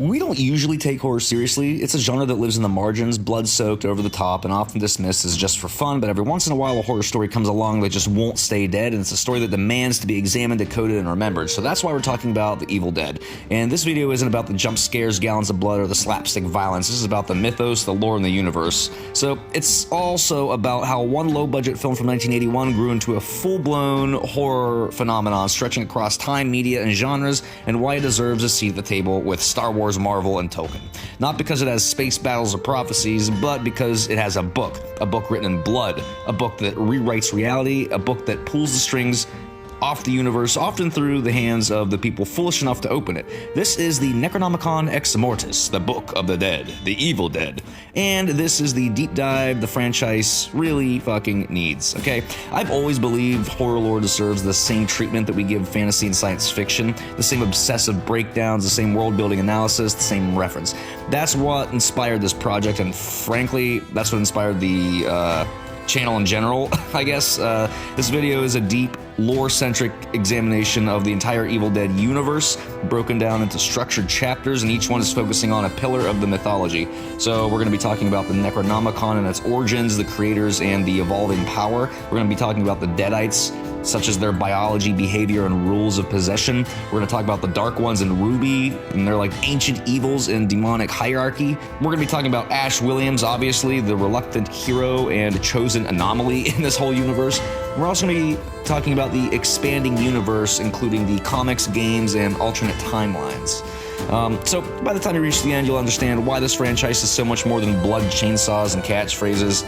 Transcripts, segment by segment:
We don't usually take horror seriously. It's a genre that lives in the margins, blood-soaked, over the top, and often dismissed as just for fun, but every once in a while a horror story comes along that just won't stay dead, and it's a story that demands to be examined, decoded, and remembered. So that's why we're talking about The Evil Dead. And this video isn't about the jump scares, gallons of blood, or the slapstick violence. This is about the mythos, the lore, and the universe. So it's also about how one low-budget film from 1981 grew into a full-blown horror phenomenon stretching across time, media, and genres, and why it deserves a seat at the table with Star Wars, Marvel, and Tolkien. Not because it has space battles or prophecies, but because it has a book written in blood, a book that rewrites reality, a book that pulls the strings off the universe, often through the hands of the people foolish enough to open it. This is the Necronomicon Ex Mortis, the Book of the Dead, the Evil Dead. And this is the deep dive the franchise really fucking needs, okay? I've always believed horror lore deserves the same treatment that we give fantasy and science fiction, the same obsessive breakdowns, the same world-building analysis, the same reference. That's what inspired this project, and frankly, that's what inspired the channel in general, I guess. This video is a deep, lore-centric examination of the entire Evil Dead universe, broken down into structured chapters, and each one is focusing on a pillar of the mythology. So we're going to be talking about the Necronomicon and its origins, the creators, and the evolving power. We're going to be talking about the Deadites, such as their biology, behavior, and rules of possession. We're going to talk about the Dark Ones in Ruby, and they're like ancient evils in demonic hierarchy. We're going to be talking about Ash Williams, obviously, the reluctant hero and chosen anomaly in this whole universe. We're also going to be talking about the expanding universe, including the comics, games, and alternate timelines. So by the time you reach the end, you'll understand why this franchise is so much more than blood, chainsaws, and catchphrases.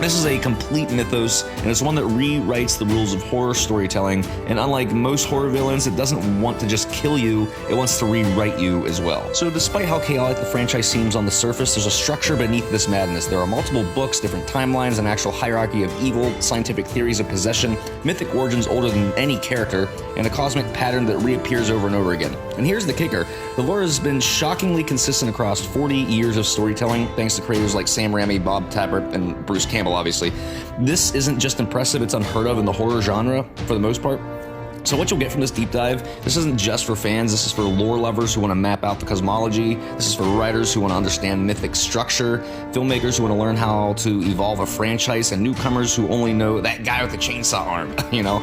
This is a complete mythos, and it's one that rewrites the rules of horror storytelling, and unlike most horror villains, it doesn't want to just kill you, it wants to rewrite you as well. So despite how chaotic the franchise seems on the surface, there's a structure beneath this madness. There are multiple books, different timelines, an actual hierarchy of evil, scientific theories of possession, mythic origins older than any character, and a cosmic pattern that reappears over and over again. And here's the kicker. The lore has been shockingly consistent across 40 years of storytelling, thanks to creators like Sam Raimi, Bob Tappert, and Bruce Campbell, obviously. This isn't just impressive, it's unheard of in the horror genre, for the most part. So what you'll get from this deep dive, this isn't just for fans, this is for lore lovers who want to map out the cosmology, this is for writers who want to understand mythic structure, filmmakers who want to learn how to evolve a franchise, and newcomers who only know that guy with the chainsaw arm, you know?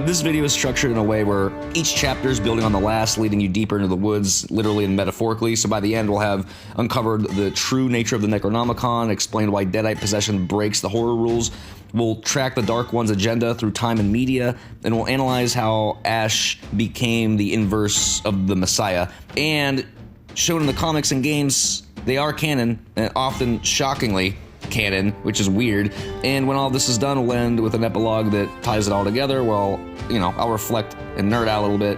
This video is structured in a way where each chapter is building on the last, leading you deeper into the woods, literally and metaphorically, so by the end we'll have uncovered the true nature of the Necronomicon, explained why Deadite possession breaks the horror rules. We'll track the Dark One's agenda through time and media, and we'll analyze how Ash became the inverse of the Messiah. And shown in the comics and games, they are canon, and often shockingly canon, which is weird. And when all this is done, we'll end with an epilogue that ties it all together. Well, you know, I'll reflect and nerd out a little bit,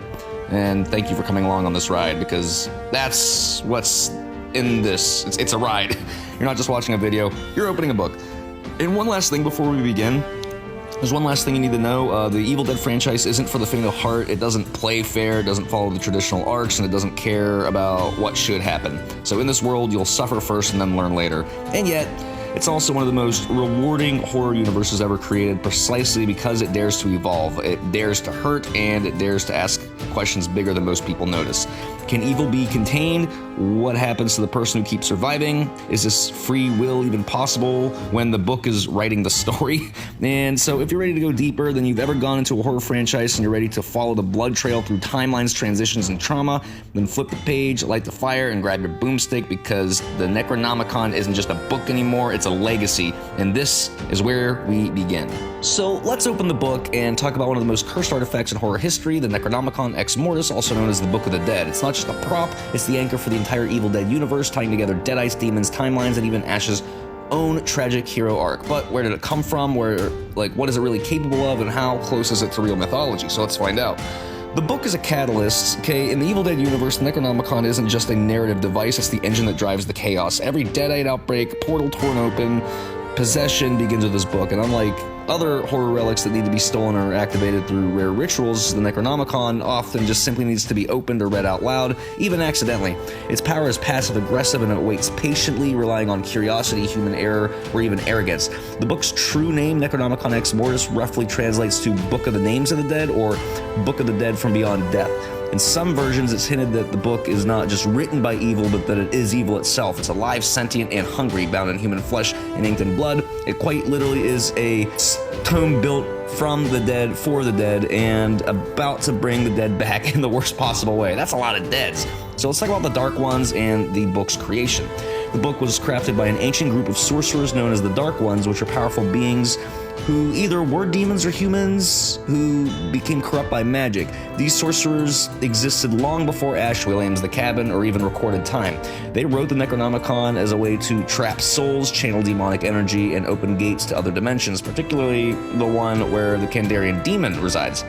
and thank you for coming along on this ride, because that's what's in this. It's a ride. You're not just watching a video, you're opening a book. And one last thing before we begin, there's one last thing you need to know. The Evil Dead franchise isn't for the faint of heart. It doesn't play fair, it doesn't follow the traditional arcs, and it doesn't care about what should happen. So in this world, you'll suffer first and then learn later. And yet, it's also one of the most rewarding horror universes ever created, precisely because it dares to evolve, it dares to hurt, and it dares to ask questions bigger than most people notice. Can evil be contained? What happens to the person who keeps surviving? Is this free will even possible when the book is writing the story? And so if you're ready to go deeper than you've ever gone into a horror franchise, and you're ready to follow the blood trail through timelines, transitions, and trauma, then flip the page, light the fire, and grab your boomstick, because the Necronomicon isn't just a book anymore, it's a legacy, and this is where we begin. So let's open the book and talk about one of the most cursed artifacts in horror history, the Necronomicon Ex Mortis, also known as the Book of the Dead. It's not just a prop, it's the anchor for the entire Evil Dead universe, tying together Deadites, demons, timelines, and even Ash's own tragic hero arc. But where did it come from? What is it really capable of, and how close is it to real mythology? So let's find out. The book is a catalyst, okay? In the Evil Dead universe, the Necronomicon isn't just a narrative device, it's the engine that drives the chaos. Every Deadite outbreak, portal torn open, possession begins with this book, and unlike other horror relics that need to be stolen or activated through rare rituals, the Necronomicon often just simply needs to be opened or read out loud, even accidentally. Its power is passive-aggressive, and it waits patiently, relying on curiosity, human error, or even arrogance. The book's true name, Necronomicon Ex Mortis, roughly translates to Book of the Names of the Dead, or Book of the Dead from Beyond Death. In some versions, it's hinted that the book is not just written by evil, but that it is evil itself. It's alive, sentient, and hungry, bound in human flesh and inked in blood. It quite literally is a tome built from the dead for the dead and about to bring the dead back in the worst possible way. That's a lot of deads. So let's talk about the Dark Ones and the book's creation. The book was crafted by an ancient group of sorcerers known as the Dark Ones, which are powerful beings who either were demons or humans who became corrupt by magic. These sorcerers existed long before Ash Williams' The Cabin or even recorded time. They wrote the Necronomicon as a way to trap souls, channel demonic energy, and open gates to other dimensions, particularly the one where the Candarian Demon resides.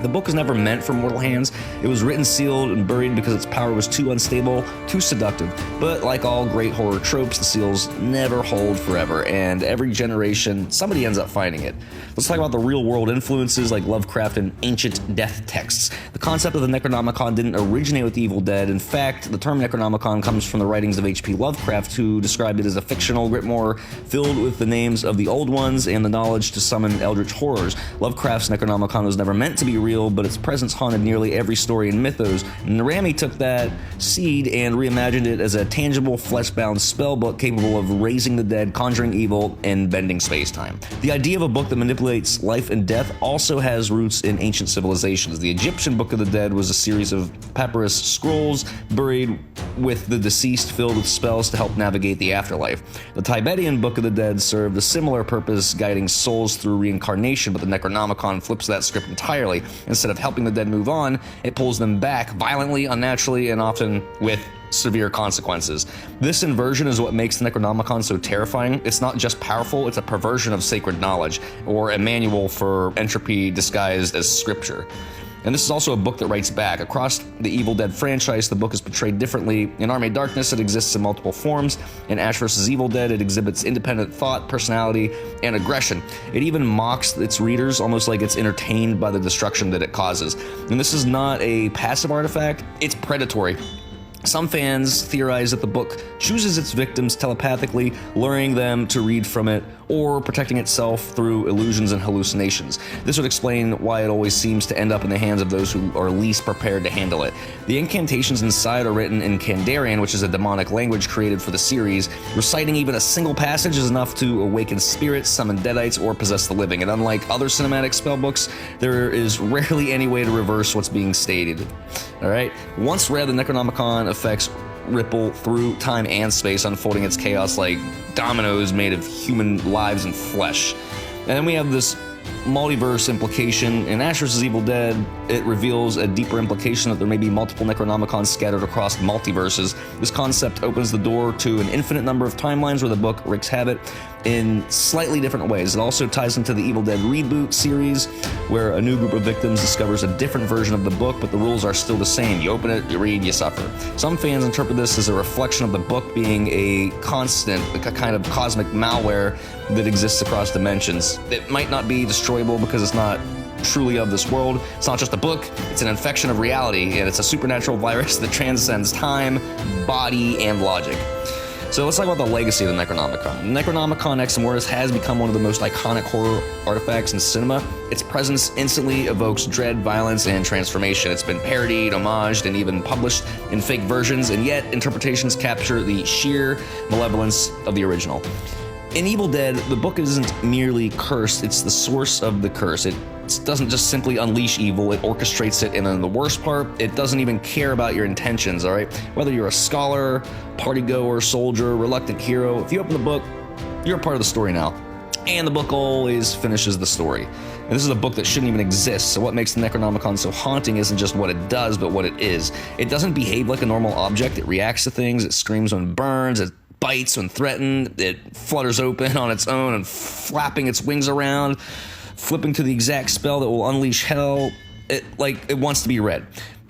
The book was never meant for mortal hands. It was written, sealed, and buried because its power was too unstable, too seductive. But like all great horror tropes, the seals never hold forever, and every generation, somebody ends up finding it. Let's talk about the real-world influences like Lovecraft and ancient death texts. The concept of the Necronomicon didn't originate with the Evil Dead. In fact, the term Necronomicon comes from the writings of H.P. Lovecraft, who described it as a fictional grimoire filled with the names of the old ones and the knowledge to summon eldritch horrors. Lovecraft's Necronomicon was never meant to be real, but its presence haunted nearly every story in mythos. And Rami took that seed and reimagined it as a tangible, flesh-bound spell book capable of raising the dead, conjuring evil, and bending space-time. The idea of a book that manipulates life and death also has roots in ancient civilizations. The Egyptian Book of the Dead was a series of papyrus scrolls buried with the deceased filled with spells to help navigate the afterlife. The Tibetan Book of the Dead served a similar purpose, guiding souls through reincarnation, but the Necronomicon flips that script entirely. Instead of helping the dead move on, it pulls them back violently, unnaturally, and often with severe consequences. This inversion is what makes the Necronomicon so terrifying. It's not just powerful, it's a perversion of sacred knowledge, or a manual for entropy disguised as scripture. And this is also a book that writes back. Across the Evil Dead franchise, the book is portrayed differently. In Army of Darkness, it exists in multiple forms. In Ash vs. Evil Dead, it exhibits independent thought, personality, and aggression. It even mocks its readers, almost like it's entertained by the destruction that it causes. And this is not a passive artifact, it's predatory. Some fans theorize that the book chooses its victims telepathically, luring them to read from it, or protecting itself through illusions and hallucinations. This would explain why it always seems to end up in the hands of those who are least prepared to handle it. The incantations inside are written in Candarian, which is a demonic language created for the series. Reciting even a single passage is enough to awaken spirits, summon deadites, or possess the living. And unlike other cinematic spellbooks, there is rarely any way to reverse what's being stated. Alright? Once read, the Necronomicon effects ripple through time and space, unfolding its chaos like dominoes made of human lives and flesh. And then we have this multiverse implication. In Ash vs. Evil Dead, it reveals a deeper implication that there may be multiple Necronomicons scattered across multiverses. This concept opens the door to an infinite number of timelines where the book wreaks havoc in slightly different ways. It also ties into the Evil Dead reboot series, where a new group of victims discovers a different version of the book, but the rules are still the same. You open it, you read, you suffer. Some fans interpret this as a reflection of the book being a constant, a kind of cosmic malware that exists across dimensions. It might not be destroyable because it's not truly of this world. It's not just a book, it's an infection of reality, and it's a supernatural virus that transcends time, body, and logic. So let's talk about the legacy of the Necronomicon. The Necronomicon Ex Mortis has become one of the most iconic horror artifacts in cinema. Its presence instantly evokes dread, violence, and transformation. It's been parodied, homaged, and even published in fake versions, and yet interpretations capture the sheer malevolence of the original. In Evil Dead, the book isn't merely cursed, it's the source of the curse. It doesn't just simply unleash evil, it orchestrates it, and then the worst part, it doesn't even care about your intentions, alright? Whether you're a scholar, partygoer, soldier, reluctant hero, if you open the book, you're a part of the story now. And the book always finishes the story. And this is a book that shouldn't even exist, so what makes the Necronomicon so haunting isn't just what it does, but what it is. It doesn't behave like a normal object, it reacts to things, it screams when it burns, it bites when threatened, it flutters open on its own and flapping its wings around, flipping to the exact spell that will unleash hell. It wants to be read.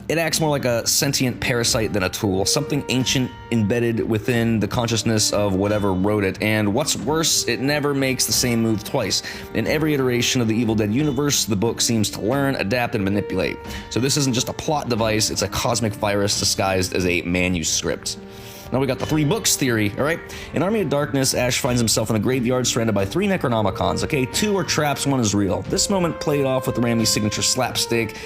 It acts more like a sentient parasite than a tool, something ancient embedded within the consciousness of whatever wrote it, and what's worse, it never makes the same move twice. In every iteration of the Evil Dead universe, the book seems to learn, adapt, and manipulate. So this isn't just a plot device, it's a cosmic virus disguised as a manuscript. Now we got the 3 books theory, all right? In Army of Darkness, Ash finds himself in a graveyard surrounded by 3 Necronomicons, okay? 2 are traps, 1 is real. This moment played off with Rami's signature slapstick,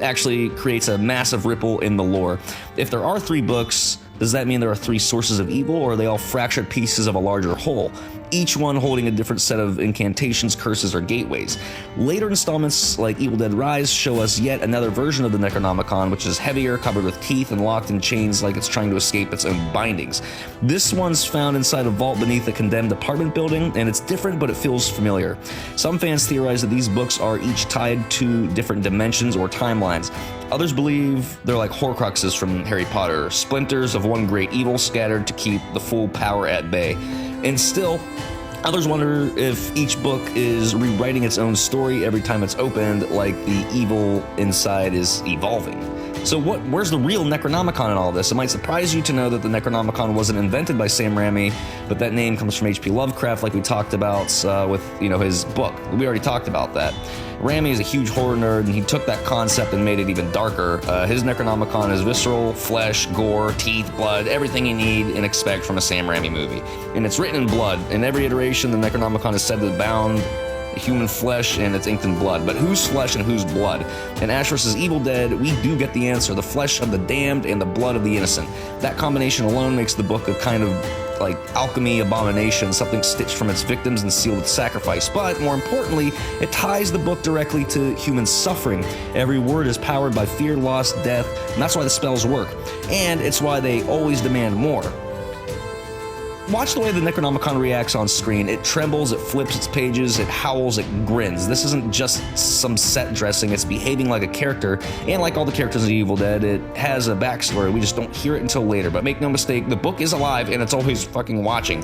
actually creates a massive ripple in the lore. If there are 3 books, does that mean there are 3 sources of evil, or are they all fractured pieces of a larger whole? Each one holding a different set of incantations, curses, or gateways. Later installments like Evil Dead Rise show us yet another version of the Necronomicon, which is heavier, covered with teeth, and locked in chains like it's trying to escape its own bindings. This one's found inside a vault beneath a condemned apartment building, and it's different, but it feels familiar. Some fans theorize that these books are each tied to different dimensions or timelines. Others believe they're like Horcruxes from Harry Potter, splinters of one great evil scattered to keep the full power at bay. And still, others wonder if each book is rewriting its own story every time it's opened, like the evil inside is evolving. So where's the real Necronomicon in all this? It might surprise you to know that the Necronomicon wasn't invented by Sam Raimi, but that name comes from H.P. Lovecraft, like we talked about with his book. We already talked about that. Raimi is a huge horror nerd, and he took that concept and made it even darker. His Necronomicon is visceral, flesh, gore, teeth, blood, everything you need and expect from a Sam Raimi movie. And it's written in blood. In every iteration, the Necronomicon is said to bound human flesh and it's inked in blood. But whose flesh and whose blood? In Ash vs. Evil Dead, we do get the answer: the flesh of the damned and the blood of the innocent. That combination alone makes the book a kind of like alchemy abomination, something stitched from its victims and sealed with sacrifice. But more importantly, it ties the book directly to human suffering. Every word is powered by fear, loss, death, and that's why the spells work. And it's why they always demand more. Watch the way the Necronomicon reacts on screen. It trembles, it flips its pages, it howls, it grins. This isn't just some set dressing, it's behaving like a character, and like all the characters in Evil Dead, it has a backstory. We just don't hear it until later. But make no mistake, the book is alive and it's always fucking watching.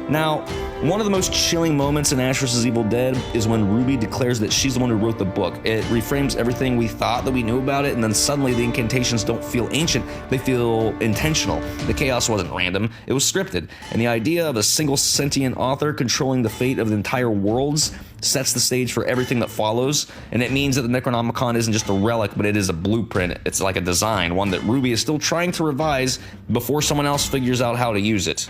Now, one of the most chilling moments in Ash vs. Evil Dead is when Ruby declares that she's the one who wrote the book. It reframes everything we thought that we knew about it, and then suddenly the incantations don't feel ancient, they feel intentional. The chaos wasn't random, it was scripted. And the idea of a single sentient author controlling the fate of the entire worlds sets the stage for everything that follows, and it means that the Necronomicon isn't just a relic, but it is a blueprint. It's like a design, one that Ruby is still trying to revise before someone else figures out how to use it.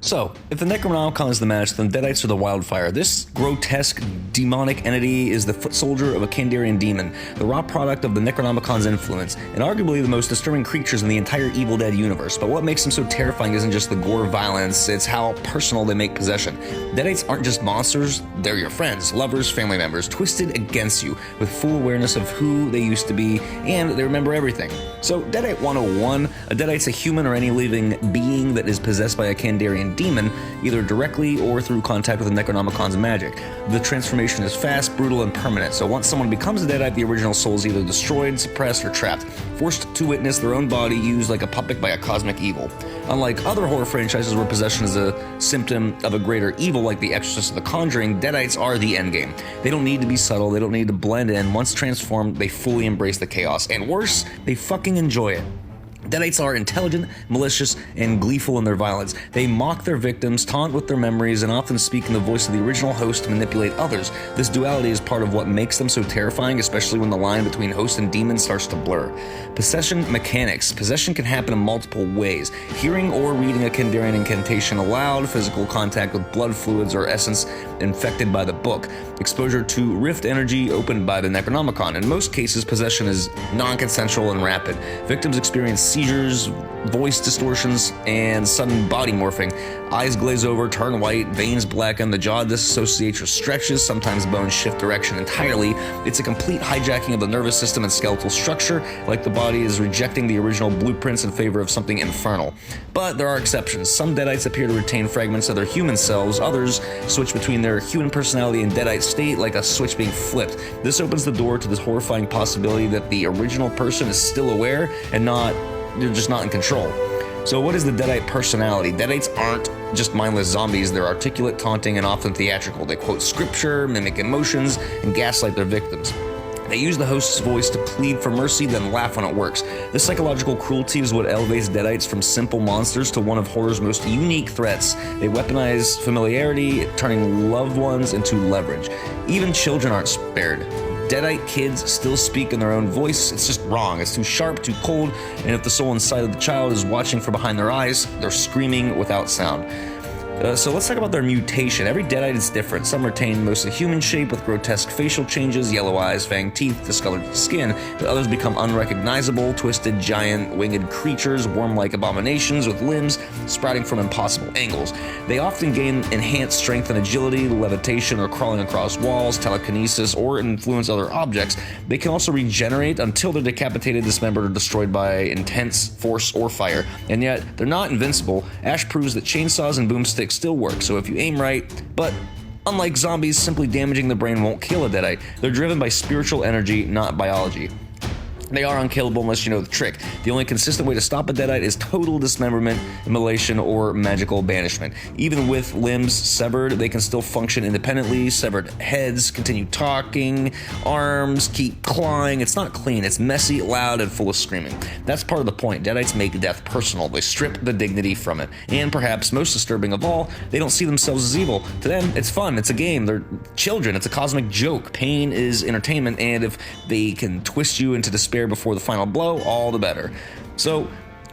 So, if the Necronomicon is the match, then Deadites are the wildfire. This grotesque, demonic entity is the foot soldier of a Candarian Demon, the raw product of the Necronomicon's influence, and arguably the most disturbing creatures in the entire Evil Dead universe. But what makes them so terrifying isn't just the gore violence, it's how personal they make possession. Deadites aren't just monsters, they're your friends, lovers, family members, twisted against you, with full awareness of who they used to be, and they remember everything. So, Deadite 101, a Deadite's a human or any living being that is possessed by a Candarian Demon, either directly or through contact with the Necronomicon's magic. The transformation is fast, brutal, and permanent, so once someone becomes a Deadite, the original soul is either destroyed, suppressed, or trapped, forced to witness their own body used like a puppet by a cosmic evil. Unlike other horror franchises where possession is a symptom of a greater evil like The Exorcist or The Conjuring, Deadites are the endgame. They don't need to be subtle, they don't need to blend in. Once transformed, they fully embrace the chaos, and worse, they fucking enjoy it. Deadites are intelligent, malicious, and gleeful in their violence. They mock their victims, taunt with their memories, and often speak in the voice of the original host to manipulate others. This duality is part of what makes them so terrifying, especially when the line between host and demon starts to blur. Possession mechanics. Possession can happen in multiple ways. Hearing or reading a Candarian incantation aloud, physical contact with blood fluids or essence infected by the book, exposure to rift energy opened by the Necronomicon. In most cases, possession is non-consensual and rapid. Victims experience seizures, voice distortions, and sudden body morphing. Eyes glaze over, turn white, veins blacken, the jaw disassociates or stretches, sometimes bones shift direction entirely. It's a complete hijacking of the nervous system and skeletal structure, like the body is rejecting the original blueprints in favor of something infernal. But there are exceptions. Some Deadites appear to retain fragments of their human selves, others switch between their human personality and Deadite state like a switch being flipped. This opens the door to this horrifying possibility that the original person is still aware and they're just not in control. So what is the Deadite personality? Deadites aren't just mindless zombies, they're articulate, taunting, and often theatrical. They quote scripture, mimic emotions, and gaslight their victims. They use the host's voice to plead for mercy, then laugh when it works. This psychological cruelty is what elevates Deadites from simple monsters to one of horror's most unique threats. They weaponize familiarity, turning loved ones into leverage. Even children aren't spared. Deadite kids still speak in their own voice. It's just wrong. It's too sharp, too cold, and if the soul inside of the child is watching from behind their eyes, they're screaming without sound. So let's talk about their mutation. Every Deadite is different. Some retain mostly human shape with grotesque facial changes, yellow eyes, fanged teeth, discolored skin, but others become unrecognizable, twisted, giant, winged creatures, worm-like abominations with limbs sprouting from impossible angles. They often gain enhanced strength and agility, levitation or crawling across walls, telekinesis, or influence other objects. They can also regenerate until they're decapitated, dismembered, or destroyed by intense force or fire. And yet, they're not invincible. Ash proves that chainsaws and boomsticks still work, so if you aim right, but unlike zombies, simply damaging the brain won't kill a Deadite. They're driven by spiritual energy, not biology. They are unkillable unless you know the trick. The only consistent way to stop a Deadite is total dismemberment, immolation, or magical banishment. Even with limbs severed, they can still function independently. Severed heads continue talking, arms keep clawing. It's not clean, it's messy, loud, and full of screaming. That's part of the point. Deadites make death personal. They strip the dignity from it. And perhaps most disturbing of all, they don't see themselves as evil. To them, it's fun, it's a game, they're children, it's a cosmic joke. Pain is entertainment, and if they can twist you into despair before the final blow, all the better. So,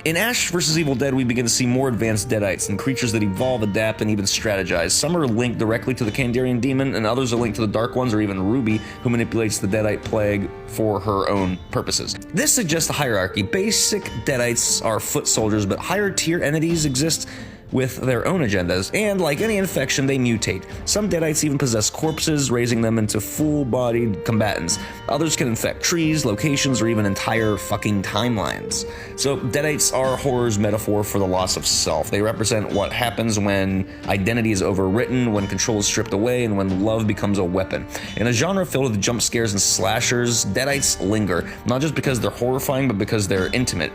in Ash vs. Evil Dead, we begin to see more advanced Deadites and creatures that evolve, adapt, and even strategize. Some are linked directly to the Candarian Demon, and others are linked to the Dark Ones or even Ruby, who manipulates the Deadite plague for her own purposes. This suggests a hierarchy. Basic Deadites are foot soldiers, but higher tier entities exist with their own agendas, and like any infection, they mutate. Some Deadites even possess corpses, raising them into full-bodied combatants. Others can infect trees, locations, or even entire fucking timelines. So Deadites are horror's metaphor for the loss of self. They represent what happens when identity is overwritten, when control is stripped away, and when love becomes a weapon. In a genre filled with jump scares and slashers, Deadites linger, not just because they're horrifying, but because they're intimate.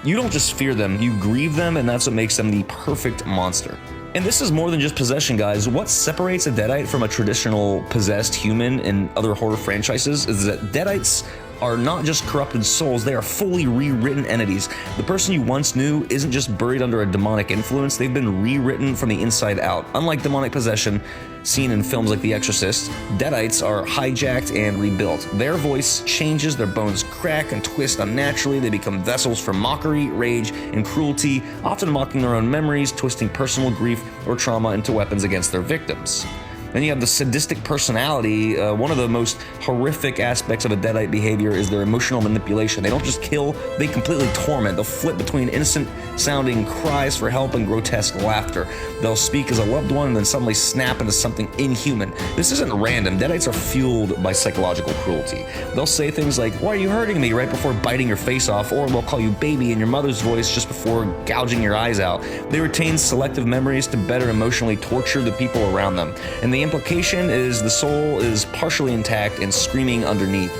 You don't just fear them, you grieve them, and that's what makes them the perfect monster. And this is more than just possession, guys. What separates a Deadite from a traditional possessed human in other horror franchises is that Deadites are not just corrupted souls, they are fully rewritten entities. The person you once knew isn't just buried under a demonic influence, they've been rewritten from the inside out. Unlike demonic possession seen in films like The Exorcist, Deadites are hijacked and rebuilt. Their voice changes, their bones crack and twist unnaturally, they become vessels for mockery, rage, and cruelty, often mocking their own memories, twisting personal grief or trauma into weapons against their victims. Then you have the sadistic personality. One of the most horrific aspects of a Deadite behavior is their emotional manipulation. They don't just kill, they completely torment. They'll flip between innocent-sounding cries for help and grotesque laughter. They'll speak as a loved one and then suddenly snap into something inhuman. This isn't random. Deadites are fueled by psychological cruelty. They'll say things like, "Why are you hurting me?" right before biting your face off, or they'll call you baby in your mother's voice just before gouging your eyes out. They retain selective memories to better emotionally torture the people around them. And the implication is the soul is partially intact and screaming underneath.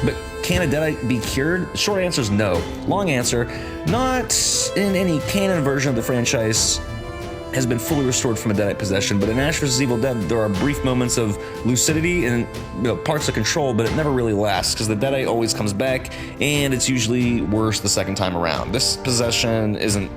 But can a Deadite be cured? The short answer is no. Long answer, not in any canon version of the franchise has been fully restored from a Deadite possession, but in Ash vs. Evil Dead, there are brief moments of lucidity and parts of control, but it never really lasts, because the Deadite always comes back, and it's usually worse the second time around. This possession isn't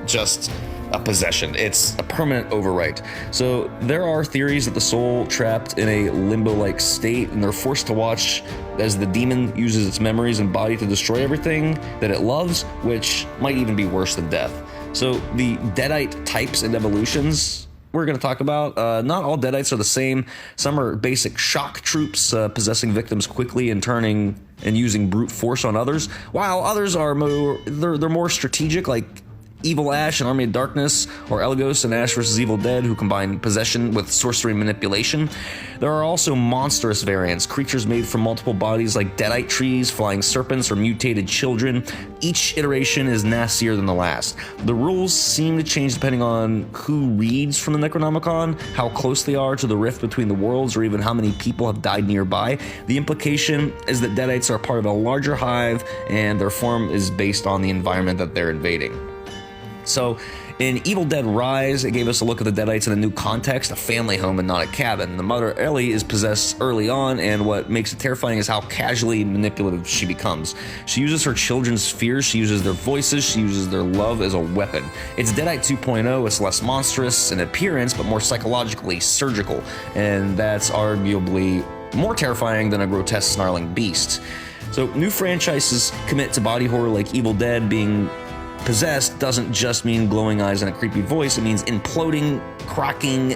just a possession, it's a permanent overwrite. So there are theories that the soul trapped in a limbo-like state, and they're forced to watch as the demon uses its memories and body to destroy everything that it loves, which might even be worse than death. So the Deadite types and evolutions we're going to talk about, not all Deadites are the same. Some are basic shock troops, possessing victims quickly and turning and using brute force on others, while others are they're more strategic, like Evil Ash and Army of Darkness, or Elgos and Ash vs. Evil Dead, who combine possession with sorcery manipulation. There are also monstrous variants, creatures made from multiple bodies like Deadite trees, flying serpents, or mutated children. Each iteration is nastier than the last. The rules seem to change depending on who reads from the Necronomicon, how close they are to the rift between the worlds, or even how many people have died nearby. The implication is that Deadites are part of a larger hive, and their form is based on the environment that they're invading. So, in Evil Dead Rise, it gave us a look at the Deadites in a new context, a family home and not a cabin. The mother, Ellie, is possessed early on, and what makes it terrifying is how casually manipulative she becomes. She uses her children's fears, she uses their voices, she uses their love as a weapon. It's Deadite 2.0, it's less monstrous in appearance, but more psychologically surgical, and that's arguably more terrifying than a grotesque snarling beast. So new franchises commit to body horror like Evil Dead. Being possessed doesn't just mean glowing eyes and a creepy voice, it means imploding, cracking,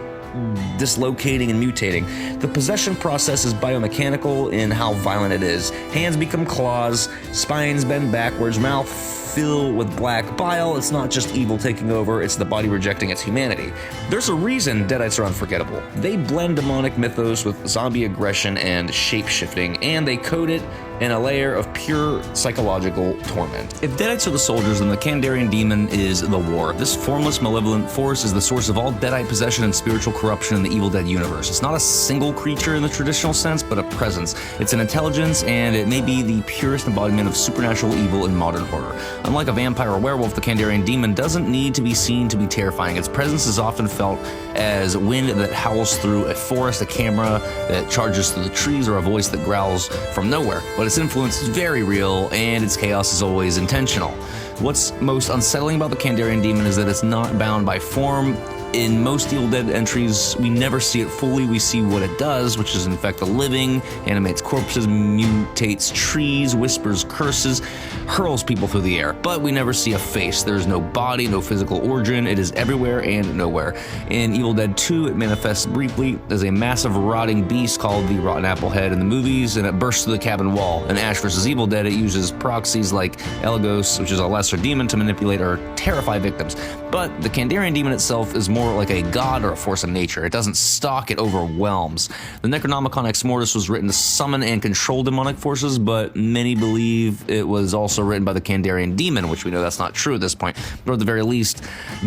dislocating, and mutating. The possession process is biomechanical in how violent it is. Hands become claws, spines bend backwards, mouth fill with black bile. It's not just evil taking over, it's the body rejecting its humanity. There's a reason Deadites are unforgettable. They blend demonic mythos with zombie aggression and shape-shifting, and they coat it in a layer of pure psychological torment. If Deadites are the soldiers, then the Candarian Demon is the war. This formless, malevolent force is the source of all Deadite possession and spiritual corruption in the Evil Dead universe. It's not a single creature in the traditional sense, but a presence. It's an intelligence, and it may be the purest embodiment of supernatural evil in modern horror. Unlike a vampire or werewolf, the Candarian Demon doesn't need to be seen to be terrifying. Its presence is often felt as wind that howls through a forest, a camera that charges through the trees, or a voice that growls from nowhere. But its influence is very real, and its chaos is always intentional. What's most unsettling about the Candarian Demon is that it's not bound by form. In most Evil Dead entries, we never see it fully. We see what it does, which is infect the living, animates corpses, mutates trees, whispers curses, hurls people through the air. But we never see a face. There's no body, no physical origin. It is everywhere and nowhere. In Evil Dead 2, it manifests briefly as a massive rotting beast called the Rotten Apple Head in the movies, and it bursts through the cabin wall. In Ash vs. Evil Dead, it uses proxies like Elagos, which is a lesser demon, to manipulate or terrify victims. But the Candarian Demon itself is more like a god or a force of nature. It doesn't stalk, it overwhelms. The Necronomicon Ex Mortis was written to summon and control demonic forces, but many believe it was also written by the Candarian Demon, which we know that's not true at this point, or at the very least,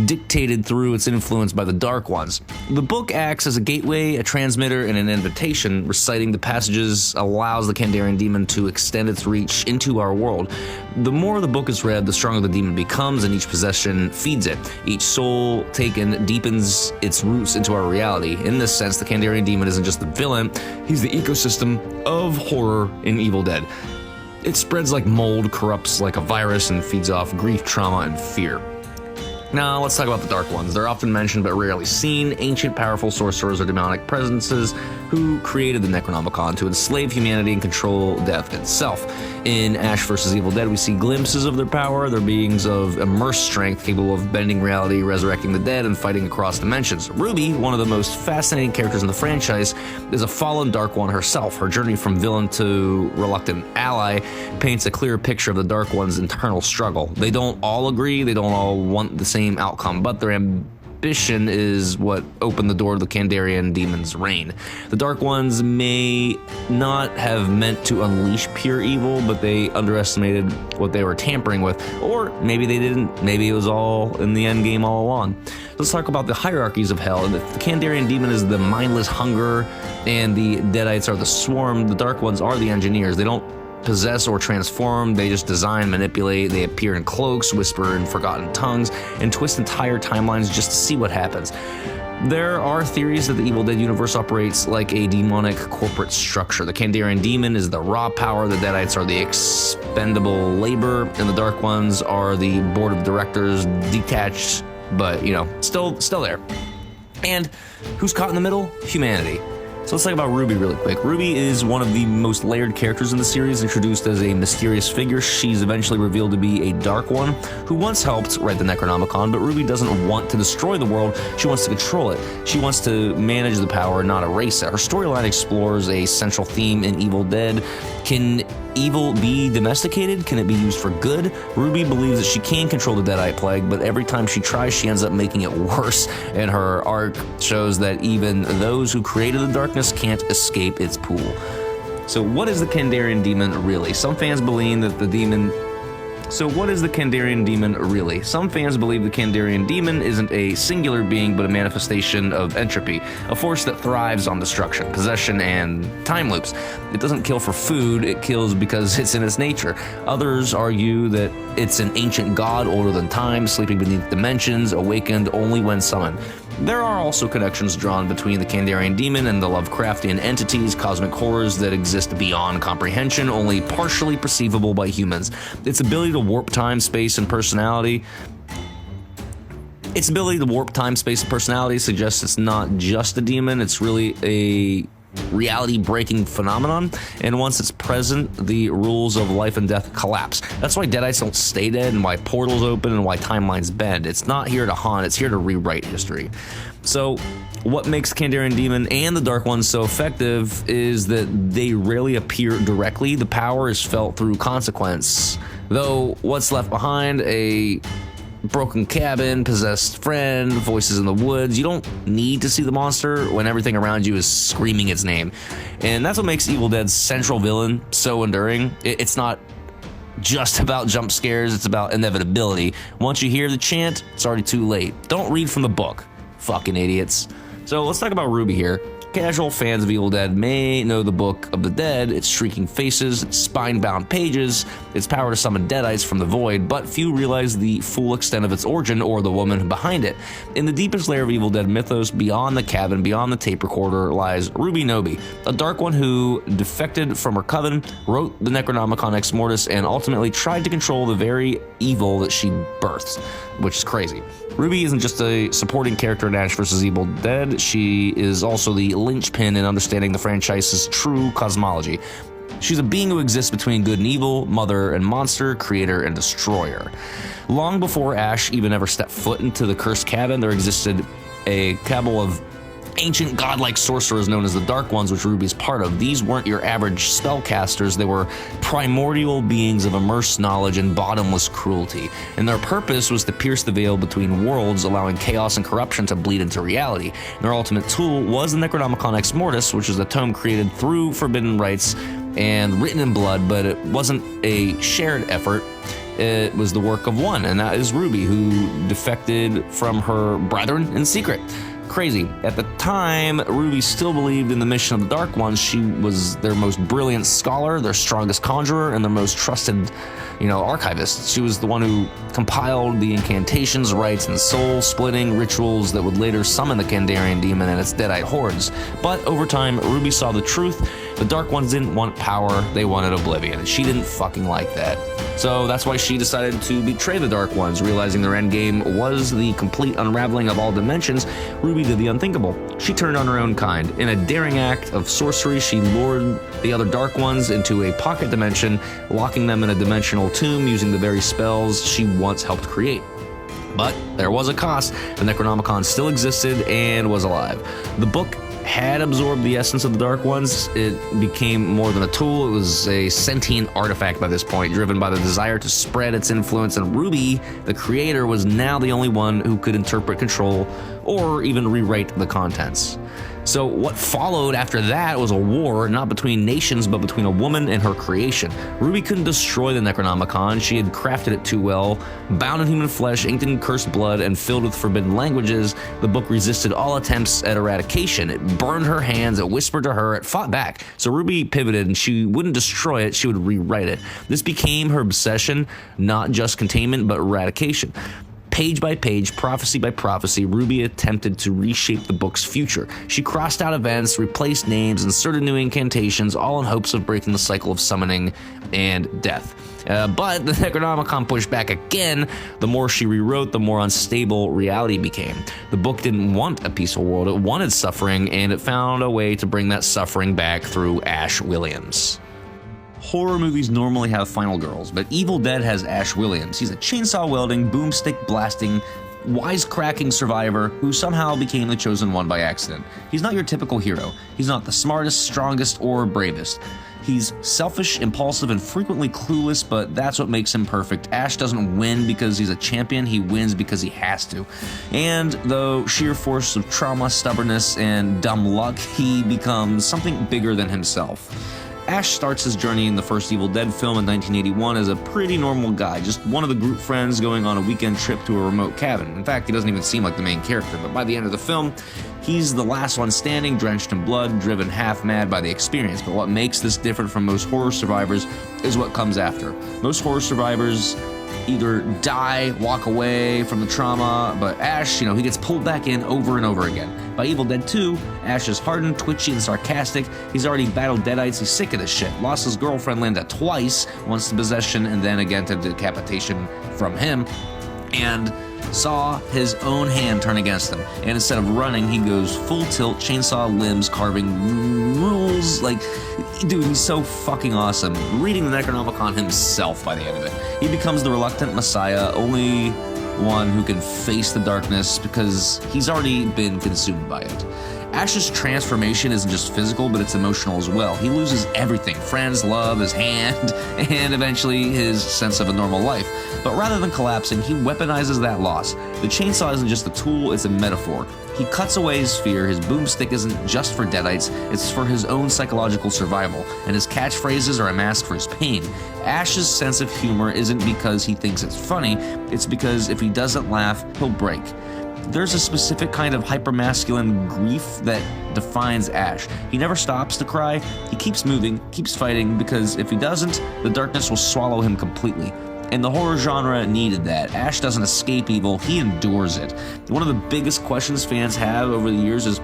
dictated through its influence by the Dark Ones. The book acts as a gateway, a transmitter, and an invitation. Reciting the passages allows the Candarian Demon to extend its reach into our world. The more the book is read, the stronger the demon becomes, and each possession feeds it. Each soul taken deepens its roots into our reality. In this sense, the Candarian Demon isn't just the villain, he's the ecosystem of horror in Evil Dead. It spreads like mold, corrupts like a virus, and feeds off grief, trauma, and fear. Now, let's talk about the Dark Ones. They're often mentioned but rarely seen. Ancient, powerful sorcerers or demonic presences who created the Necronomicon to enslave humanity and control death itself. In Ash vs. Evil Dead, we see glimpses of their power. They're beings of immersed strength, capable of bending reality, resurrecting the dead, and fighting across dimensions. Ruby, one of the most fascinating characters in the franchise, is a fallen Dark One herself. Her journey from villain to reluctant ally paints a clear picture of the Dark One's internal struggle. They don't all agree, they don't all want the same outcome, but their ambition is what opened the door to the Candarian Demon's reign. The Dark Ones may not have meant to unleash pure evil, but they underestimated what they were tampering with, or maybe they didn't. Maybe it was all in the end game all along. Let's talk about the hierarchies of hell. If the Candarian Demon is the mindless hunger and the Deadites are the swarm, the Dark Ones are the engineers. They don't possess or transform, they just design, manipulate, they appear in cloaks, whisper in forgotten tongues, and twist entire timelines just to see what happens. There are theories that the Evil Dead universe operates like a demonic corporate structure. The Candarian Demon is the raw power, the Deadites are the expendable labor, and the Dark Ones are the board of directors, detached, but, still there. And who's caught in the middle? Humanity. So let's talk about Ruby really quick. Ruby is one of the most layered characters in the series, introduced as a mysterious figure. She's eventually revealed to be a Dark One who once helped write the Necronomicon, but Ruby doesn't want to destroy the world, she wants to control it. She wants to manage the power, not erase it. Her storyline explores a central theme in Evil Dead. Can evil be domesticated? Can it be used for good? Ruby believes that she can control the Deadite plague, but every time she tries, she ends up making it worse, and her arc shows that even those who created the darkness can't escape its pool. So what is the Candarian Demon really? Some fans believe that the demon So what is the Candarian Demon really? Some fans believe the Candarian Demon isn't a singular being, but a manifestation of entropy, a force that thrives on destruction, possession, and time loops. It doesn't kill for food, it kills because it's in its nature. Others argue that it's an ancient god older than time, sleeping beneath dimensions, awakened only when summoned. There are also connections drawn between the Candarian Demon and the Lovecraftian entities, cosmic horrors that exist beyond comprehension, only partially perceivable by humans. Its ability to warp time, space, and personality suggests it's not just a demon, it's really a reality-breaking phenomenon, and once it's present, the rules of life and death collapse. That's why Deadites don't stay dead, and why portals open, and why timelines bend. It's not here to haunt, it's here to rewrite history. So what makes Candarian Demon and the Dark Ones so effective is that they rarely appear directly. The power is felt through consequence. Though what's left behind, a broken cabin, possessed friend, voices in the woods, you don't need to see the monster when everything around you is screaming its name. And that's what makes Evil Dead's central villain so enduring. It's not just about jump scares, it's about inevitability. Once you hear the chant, it's already too late. Don't read from the book, fucking idiots. So let's talk about Ruby here. Casual fans of Evil Dead may know the Book of the Dead, its shrieking faces, its spine-bound pages, its power to summon Deadites from the void, but few realize the full extent of its origin or the woman behind it. In the deepest layer of Evil Dead mythos, beyond the cabin, beyond the tape recorder, lies Ruby Nobi, a dark one who defected from her coven, wrote the Necronomicon Ex Mortis, and ultimately tried to control the very evil that she birthed, which is crazy. Ruby isn't just a supporting character in Ash vs. Evil Dead, she is also the linchpin in understanding the franchise's true cosmology. She's a being who exists between good and evil, mother and monster, creator and destroyer. Long before Ash even ever stepped foot into the cursed cabin, there existed a cabal of ancient godlike sorcerers known as the Dark Ones, which Ruby's part of. These weren't your average spellcasters, they were primordial beings of immersed knowledge and bottomless cruelty. And their purpose was to pierce the veil between worlds, allowing chaos and corruption to bleed into reality. And their ultimate tool was the Necronomicon Ex Mortis, which is a tome created through forbidden rites and written in blood, but it wasn't a shared effort. It was the work of one, and that is Ruby, who defected from her brethren in secret. Crazy. At the time, Ruby still believed in the mission of the Dark Ones. She was their most brilliant scholar, their strongest conjurer, and their most trusted, archivist. She was the one who compiled the incantations, rites, and soul-splitting rituals that would later summon the Candarian Demon and its Deadite hordes. But over time, Ruby saw the truth. The Dark Ones didn't want power, they wanted oblivion, and she didn't fucking like that. So that's why she decided to betray the Dark Ones. Realizing their endgame was the complete unraveling of all dimensions, Ruby did the unthinkable. She turned on her own kind. In a daring act of sorcery, she lured the other Dark Ones into a pocket dimension, locking them in a dimensional tomb using the very spells she once helped create. But there was a cost. The Necronomicon still existed and was alive. The book had absorbed the essence of the Dark Ones. It became more than a tool. It was a sentient artifact by this point, driven by the desire to spread its influence, and Ruby, the creator, was now the only one who could interpret, control, or even rewrite the contents. So what followed after that was a war, not between nations, but between a woman and her creation. Ruby couldn't destroy the Necronomicon. She had crafted it too well. Bound in human flesh, inked in cursed blood, and filled with forbidden languages, the book resisted all attempts at eradication. It burned her hands, it whispered to her, it fought back. So Ruby pivoted, and she wouldn't destroy it, she would rewrite it. This became her obsession, not just containment, but eradication. Page by page, prophecy by prophecy, Ruby attempted to reshape the book's future. She crossed out events, replaced names, inserted new incantations, all in hopes of breaking the cycle of summoning and death. But the Necronomicon pushed back again. The more she rewrote, the more unstable reality became. The book didn't want a peaceful world, it wanted suffering, and it found a way to bring that suffering back through Ash Williams. Horror movies normally have final girls, but Evil Dead has Ash Williams. He's a chainsaw-wielding, boomstick blasting, wisecracking survivor who somehow became the chosen one by accident. He's not your typical hero. He's not the smartest, strongest, or bravest. He's selfish, impulsive, and frequently clueless, but that's what makes him perfect. Ash doesn't win because he's a champion, he wins because he has to. And though sheer force of trauma, stubbornness, and dumb luck, he becomes something bigger than himself. Ash starts his journey in the first Evil Dead film in 1981 as a pretty normal guy, just one of the group friends going on a weekend trip to a remote cabin. In fact, he doesn't even seem like the main character, but by the end of the film, he's the last one standing, drenched in blood, driven half mad by the experience. But what makes this different from most horror survivors is what comes after. Most horror survivors either die, walk away from the trauma, but Ash, he gets pulled back in over and over again. By Evil Dead 2, Ash is hardened, twitchy, and sarcastic. He's already battled Deadites, he's sick of this shit. Lost his girlfriend Linda twice, once to possession and then again to decapitation from him. And saw his own hand turn against him, and instead of running, he goes full tilt, chainsaw limbs, carving rules. Like, dude, he's so fucking awesome. Reading the Necronomicon himself by the end of it. He becomes the reluctant messiah, only one who can face the darkness because he's already been consumed by it. Ash's transformation isn't just physical, but it's emotional as well. He loses everything: friends, love, his hand, and eventually his sense of a normal life. But rather than collapsing, he weaponizes that loss. The chainsaw isn't just a tool, it's a metaphor. He cuts away his fear. His boomstick isn't just for Deadites, it's for his own psychological survival, and his catchphrases are a mask for his pain. Ash's sense of humor isn't because he thinks it's funny, it's because if he doesn't laugh, he'll break. There's a specific kind of hypermasculine grief that defines Ash. He never stops to cry, he keeps moving, keeps fighting, because if he doesn't, the darkness will swallow him completely. And the horror genre needed that. Ash doesn't escape evil, he endures it. One of the biggest questions fans have over the years is,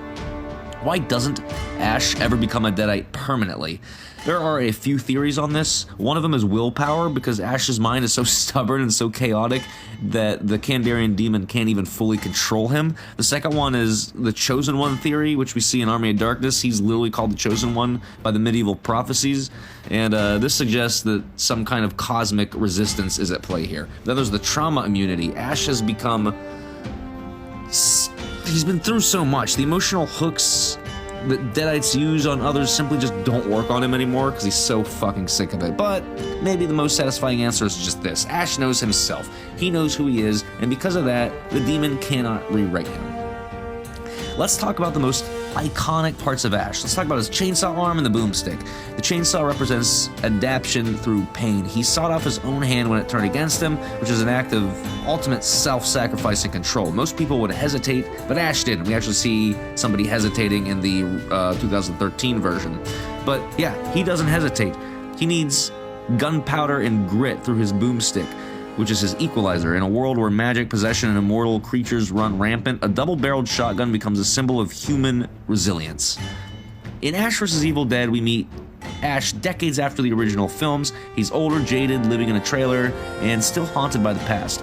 why doesn't Ash ever become a Deadite permanently? There are a few theories on this. One of them is willpower, because Ash's mind is so stubborn and so chaotic that the Candarian Demon can't even fully control him. The second one is the Chosen One theory, which we see in Army of Darkness. He's literally called the Chosen One by the medieval prophecies, and this suggests that some kind of cosmic resistance is at play here. Then there's the trauma immunity. Ash has become... he's been through so much. The emotional hooks that Deadites use on others simply just don't work on him anymore because he's so fucking sick of it. But maybe the most satisfying answer is just this: Ash knows himself. He knows who he is, and because of that, the demon cannot rewrite him. Let's talk about the most iconic parts of Ash. Let's talk about his chainsaw arm and the boomstick. The chainsaw represents adaptation through pain. He sawed off his own hand when it turned against him, which is an act of ultimate self-sacrifice and control. Most people would hesitate, but Ash didn't. We actually see somebody hesitating in the 2013 version. But yeah, he doesn't hesitate. He needs gunpowder and grit through his boomstick, which is his equalizer. In a world where magic, possession, and immortal creatures run rampant, a double-barreled shotgun becomes a symbol of human resilience. In Ash vs. Evil Dead, we meet Ash decades after the original films. He's older, jaded, living in a trailer, and still haunted by the past.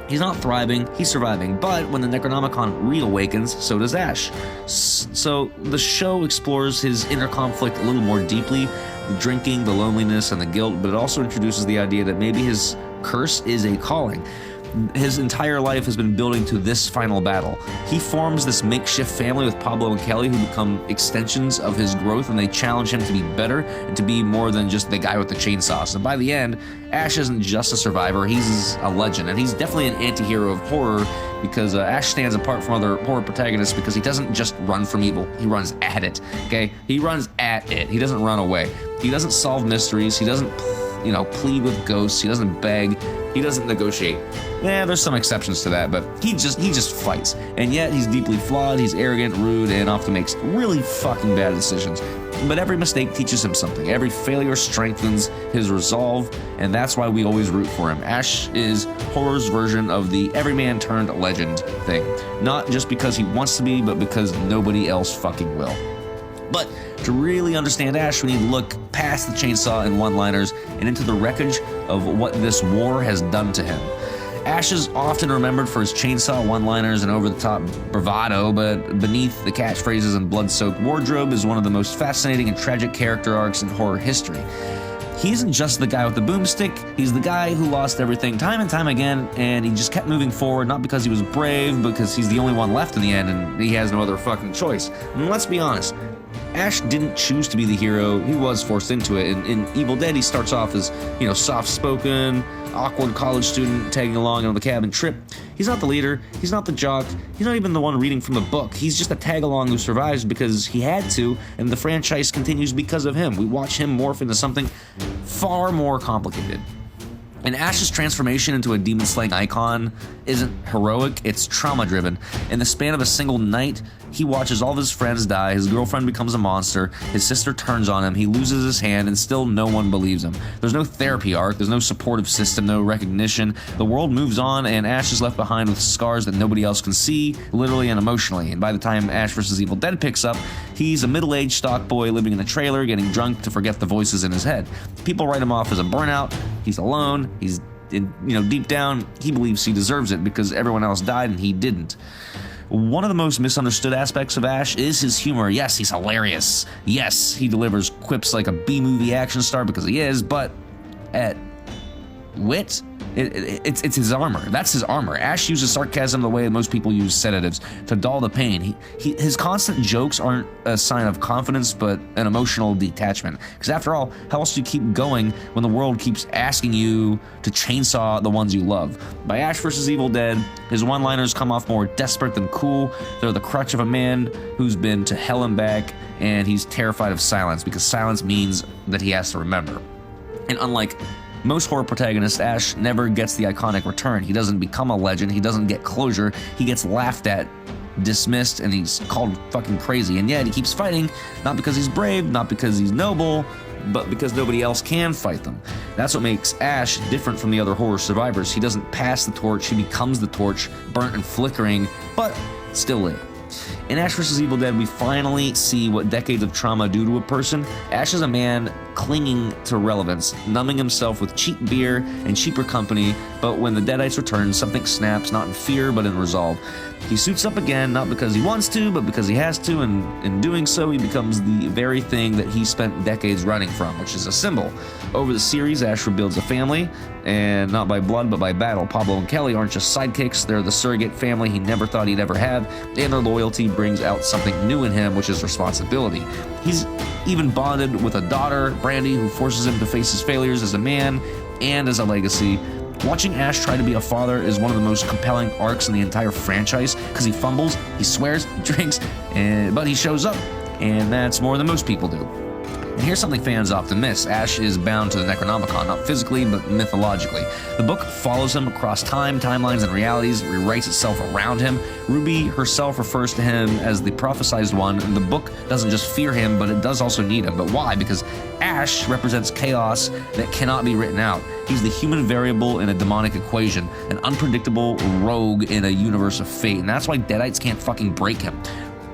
He's not thriving, he's surviving, but when the Necronomicon reawakens, so does Ash. So the show explores his inner conflict a little more deeply, the drinking, the loneliness, and the guilt, but it also introduces the idea that maybe his curse is a calling. His entire life has been building to this final battle. He forms this makeshift family with Pablo and Kelly, who become extensions of his growth, and they challenge him to be better and to be more than just the guy with the chainsaw. So by the end, Ash isn't just a survivor, he's a legend, and he's definitely an anti-hero of horror, because Ash stands apart from other horror protagonists because he doesn't just run from evil, he runs at it, okay? He runs at it, he doesn't run away. He doesn't solve mysteries, he doesn't plead with ghosts, he doesn't beg, he doesn't negotiate. Yeah, there's some exceptions to that, but he just fights. And yet he's deeply flawed, he's arrogant, rude, and often makes really fucking bad decisions. But every mistake teaches him something. Every failure strengthens his resolve, and that's why we always root for him. Ash is horror's version of the everyman turned legend thing. Not just because he wants to be, but because nobody else fucking will. But to really understand Ash, we need to look past the chainsaw and one-liners and into the wreckage of what this war has done to him. Ash is often remembered for his chainsaw one-liners and over-the-top bravado, but beneath the catchphrases and blood-soaked wardrobe is one of the most fascinating and tragic character arcs in horror history. He isn't just the guy with the boomstick, he's the guy who lost everything time and time again, and he just kept moving forward, not because he was brave, because he's the only one left in the end and he has no other fucking choice. And let's be honest, Ash didn't choose to be the hero, he was forced into it. In Evil Dead, he starts off as, soft-spoken, awkward college student tagging along on the cabin trip. He's not the leader, he's not the jock, he's not even the one reading from the book. He's just a tag-along who survives because he had to, and the franchise continues because of him. We watch him morph into something far more complicated. And Ash's transformation into a demon-slaying icon isn't heroic, it's trauma-driven. In the span of a single night, he watches all of his friends die, his girlfriend becomes a monster, his sister turns on him, he loses his hand, and still no one believes him. There's no therapy arc, there's no supportive system, no recognition. The world moves on, and Ash is left behind with scars that nobody else can see, literally and emotionally. And by the time Ash vs. Evil Dead picks up, he's a middle-aged stock boy living in a trailer, getting drunk to forget the voices in his head. People write him off as a burnout, he's alone, he's deep down, he believes he deserves it because everyone else died and he didn't. One of the most misunderstood aspects of Ash is his humor. Yes, he's hilarious. Yes, he delivers quips like a B-movie action star because he is, but at wit, it's his armor. That's his armor. Ash uses sarcasm the way most people use sedatives to dull the pain. His constant jokes aren't a sign of confidence, but an emotional detachment. Because after all, how else do you keep going when the world keeps asking you to chainsaw the ones you love? By Ash vs. Evil Dead, his one-liners come off more desperate than cool. They're the crutch of a man who's been to hell and back, and he's terrified of silence, because silence means that he has to remember. And unlike most horror protagonists, Ash never gets the iconic return. He doesn't become a legend. He doesn't get closure. He gets laughed at, dismissed, and he's called fucking crazy. And yet he keeps fighting, not because he's brave, not because he's noble, but because nobody else can fight them. That's what makes Ash different from the other horror survivors. He doesn't pass the torch, he becomes the torch, burnt and flickering, but still lit. In Ash vs. Evil Dead, we finally see what decades of trauma do to a person. Ash is a man clinging to relevance, numbing himself with cheap beer and cheaper company, but when the Deadites return, something snaps, not in fear, but in resolve. He suits up again, not because he wants to, but because he has to, and in doing so, he becomes the very thing that he spent decades running from, which is a symbol. Over the series, Ash rebuilds a family, and not by blood, but by battle. Pablo and Kelly aren't just sidekicks, they're the surrogate family he never thought he'd ever have, and their loyalty brings out something new in him, which is responsibility. He's even bonded with a daughter, Brandy, who forces him to face his failures as a man and as a legacy. Watching Ash try to be a father is one of the most compelling arcs in the entire franchise, because he fumbles, he swears, he drinks, but he shows up, and that's more than most people do. And here's something fans often miss. Ash is bound to the Necronomicon, not physically, but mythologically. The book follows him across time, timelines, and realities, rewrites itself around him. Ruby herself refers to him as the prophesized one, and the book doesn't just fear him, but it does also need him. But why? Because Ash represents chaos that cannot be written out. He's the human variable in a demonic equation, an unpredictable rogue in a universe of fate, and that's why Deadites can't fucking break him.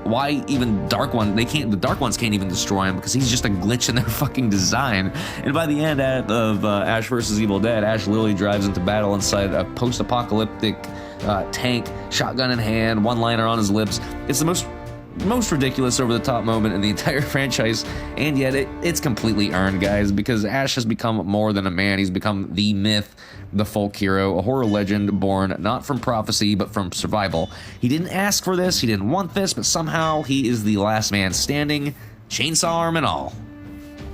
Why even Dark One? The Dark Ones can't even destroy him because he's just a glitch in their fucking design. And by the end of Ash vs. Evil Dead, Ash literally drives into battle inside a post-apocalyptic tank, shotgun in hand, one-liner on his lips. It's the most ridiculous over-the-top moment in the entire franchise, and yet it's completely earned, guys, because Ash has become more than a man. He's become the myth, the folk hero, a horror legend born not from prophecy, but from survival. He didn't ask for this, he didn't want this, but somehow he is the last man standing, chainsaw arm and all.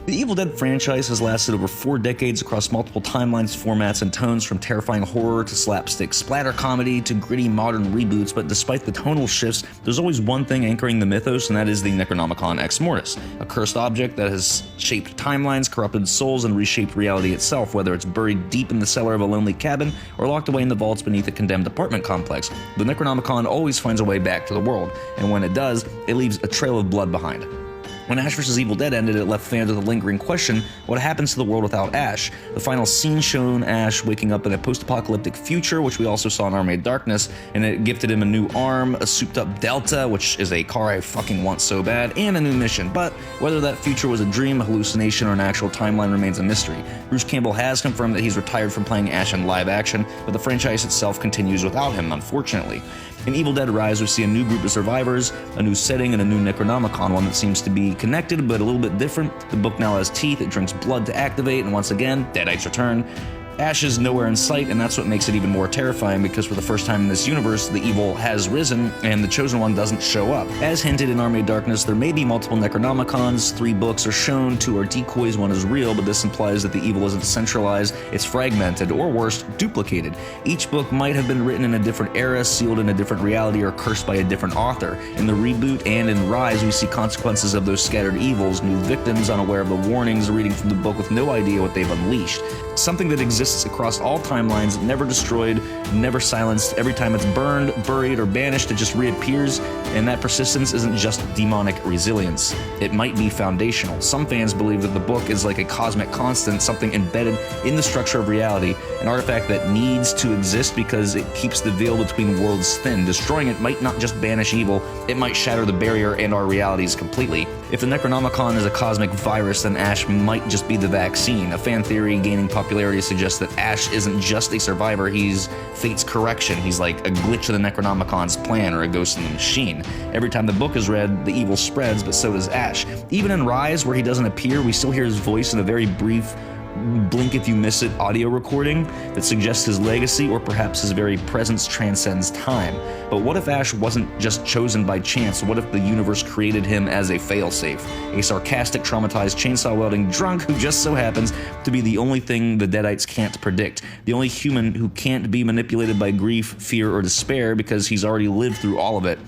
The Evil Dead franchise has lasted over 4 decades across multiple timelines, formats, and tones, from terrifying horror to slapstick splatter comedy to gritty modern reboots, but despite the tonal shifts, there's always one thing anchoring the mythos, and that is the Necronomicon Ex Mortis, a cursed object that has shaped timelines, corrupted souls, and reshaped reality itself, whether it's buried deep in the cellar of a lonely cabin or locked away in the vaults beneath a condemned apartment complex. The Necronomicon always finds a way back to the world, and when it does, it leaves a trail of blood behind. When Ash vs. Evil Dead ended, it left fans with a lingering question: what happens to the world without Ash? The final scene showed Ash waking up in a post-apocalyptic future, which we also saw in Army of Darkness, and it gifted him a new arm, a souped-up Delta, which is a car I fucking want so bad, and a new mission. But whether that future was a dream, a hallucination, or an actual timeline remains a mystery. Bruce Campbell has confirmed that he's retired from playing Ash in live action, but the franchise itself continues without him, unfortunately. In Evil Dead Rise, we see a new group of survivors, a new setting, and a new Necronomicon, one that seems to be connected but a little bit different. The book now has teeth, it drinks blood to activate, and once again, Deadites return. Ash is nowhere in sight, and that's what makes it even more terrifying, because for the first time in this universe, the evil has risen, and the Chosen One doesn't show up. As hinted in Army of Darkness, there may be multiple Necronomicons. 3 books are shown, 2 are decoys, 1 is real, but this implies that the evil isn't centralized, it's fragmented, or worse, duplicated. Each book might have been written in a different era, sealed in a different reality, or cursed by a different author. In the reboot and in Rise, we see consequences of those scattered evils, new victims unaware of the warnings, reading from the book with no idea what they've unleashed. Something that exists across all timelines, never destroyed, never silenced. Every time it's burned, buried, or banished, it just reappears, and that persistence isn't just demonic resilience. It might be foundational. Some fans believe that the book is like a cosmic constant, something embedded in the structure of reality, an artifact that needs to exist because it keeps the veil between worlds thin. Destroying it might not just banish evil, it might shatter the barrier and our realities completely. If the Necronomicon is a cosmic virus, then Ash might just be the vaccine. A fan theory gaining popularity suggests suggests that Ash isn't just a survivor, he's fate's correction. He's like a glitch of the Necronomicon's plan or a ghost in the machine. Every time the book is read, the evil spreads, but so does Ash. Even in Rise, where he doesn't appear, we still hear his voice in a very brief blink if you miss it audio recording that suggests his legacy, or perhaps his very presence transcends time. But what if Ash wasn't just chosen by chance? What if the universe created him as a failsafe? A sarcastic, traumatized, chainsaw-wielding drunk who just so happens to be the only thing the Deadites can't predict. The only human who can't be manipulated by grief, fear, or despair because he's already lived through all of it.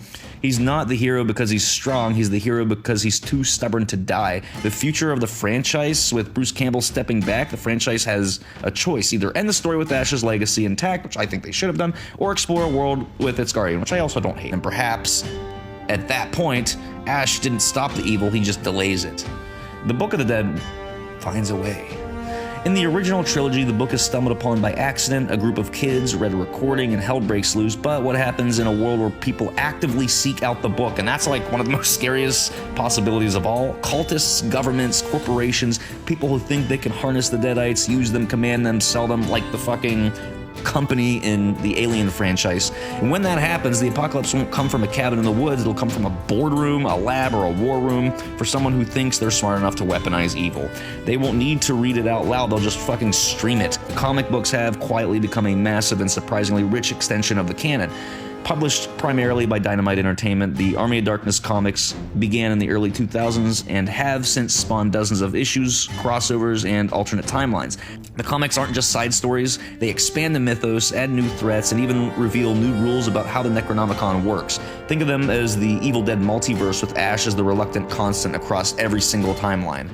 He's not the hero because he's strong, he's the hero because he's too stubborn to die. The future of the franchise, with Bruce Campbell stepping back, the franchise has a choice. Either end the story with Ash's legacy intact, which I think they should have done, or explore a world with its guardian, which I also don't hate. And perhaps, at that point, Ash didn't stop the evil, he just delays it. The Book of the Dead finds a way. In the original trilogy, the book is stumbled upon by accident. A group of kids read a recording and hell breaks loose. But what happens in a world where people actively seek out the book? And that's like one of the most scariest possibilities of all. Cultists, governments, corporations, people who think they can harness the Deadites, use them, command them, sell them, like the fucking company in the Alien franchise. And when that happens, the apocalypse won't come from a cabin in the woods, it'll come from a boardroom, a lab, or a war room for someone who thinks they're smart enough to weaponize evil. They won't need to read it out loud, they'll just fucking stream it. Comic books have quietly become a massive and surprisingly rich extension of the canon. Published primarily by Dynamite Entertainment, the Army of Darkness comics began in the early 2000s and have since spawned dozens of issues, crossovers, and alternate timelines. The comics aren't just side stories, they expand the mythos, add new threats, and even reveal new rules about how the Necronomicon works. Think of them as the Evil Dead multiverse, with Ash as the reluctant constant across every single timeline.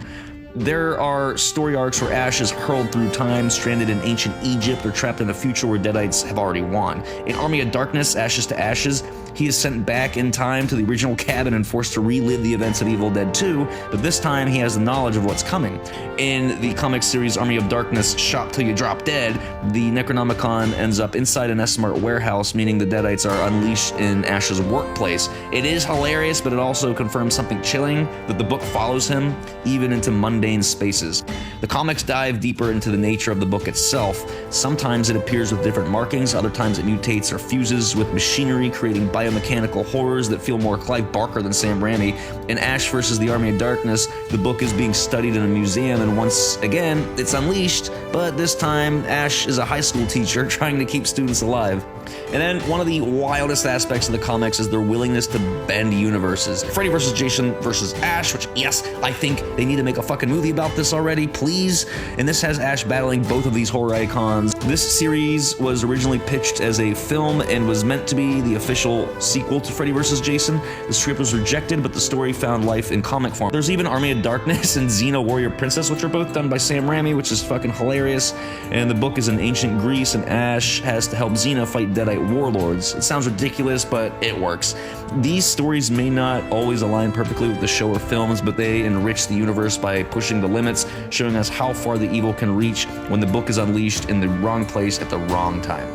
There are story arcs where Ash is hurled through time, stranded in ancient Egypt, or trapped in a future where Deadites have already won. In Army of Darkness, Ashes to Ashes, he is sent back in time to the original cabin and forced to relive the events of Evil Dead 2, but this time he has the knowledge of what's coming. In the comic series Army of Darkness, Shop Till You Drop Dead, the Necronomicon ends up inside an S-Mart warehouse, meaning the Deadites are unleashed in Ash's workplace. It is hilarious, but it also confirms something chilling, that the book follows him, even into mundane spaces. The comics dive deeper into the nature of the book itself. Sometimes it appears with different markings, other times it mutates or fuses with machinery, creating biomechanical horrors that feel more Clive Barker than Sam Raimi. In Ash vs. the Army of Darkness, the book is being studied in a museum, and once again, it's unleashed, but this time, Ash is a high school teacher trying to keep students alive. And then one of the wildest aspects of the comics is their willingness to bend universes. Freddy vs. Jason vs. Ash, which, yes, I think they need to make a fucking movie about this already, please. And this has Ash battling both of these horror icons. This series was originally pitched as a film and was meant to be the official sequel to Freddy vs. Jason. The script was rejected, but the story found life in comic form. There's even Army of Darkness and Xena Warrior Princess, which are both done by Sam Raimi, which is fucking hilarious. And the book is in ancient Greece, and Ash has to help Xena fight Deadite warlords. It sounds ridiculous, but it works. These stories may not always align perfectly with the show or films, but they enrich the universe by pushing the limits, showing us how far the evil can reach when the book is unleashed in the wrong place at the wrong time.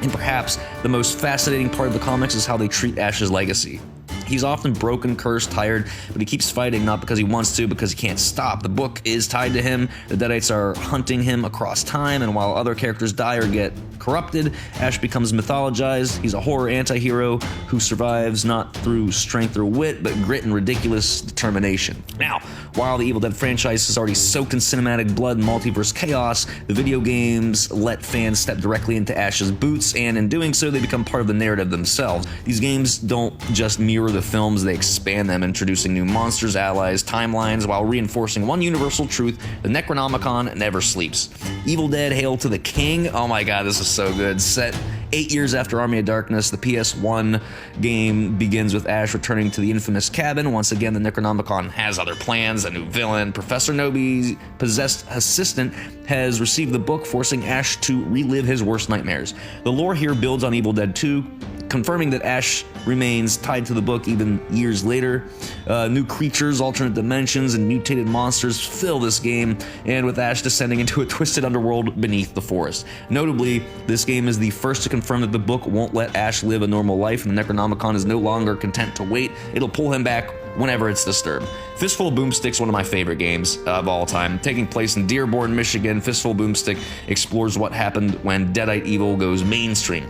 And perhaps the most fascinating part of the comics is how they treat Ash's legacy. He's often broken, cursed, tired, but he keeps fighting, not because he wants to, because he can't stop. The book is tied to him, the Deadites are hunting him across time, and while other characters die or get corrupted, Ash becomes mythologized. He's a horror anti-hero who survives not through strength or wit, but grit and ridiculous determination. Now, while the Evil Dead franchise is already soaked in cinematic blood and multiverse chaos, the video games let fans step directly into Ash's boots, and in doing so, they become part of the narrative themselves. These games don't just mirror the films, they expand them, introducing new monsters, allies, timelines, while reinforcing one universal truth: the Necronomicon never sleeps. Evil Dead Hail to the King, oh my god, this is so good. Set 8 years after Army of Darkness, the PS1 game begins with Ash returning to the infamous cabin. Once again, the Necronomicon has other plans, a new villain. Professor Nobi's possessed assistant has received the book, forcing Ash to relive his worst nightmares. The lore here builds on Evil Dead 2, confirming that Ash remains tied to the book even years later. New creatures, alternate dimensions, and mutated monsters fill this game, and with Ash descending into a twisted underworld beneath the forest. Notably, this game is the first to confirm that the book won't let Ash live a normal life, and the Necronomicon is no longer content to wait. It'll pull him back whenever it's disturbed. Fistful of Boomstick's one of my favorite games of all time. Taking place in Dearborn, Michigan, Fistful of Boomstick explores what happened when Deadite evil goes mainstream.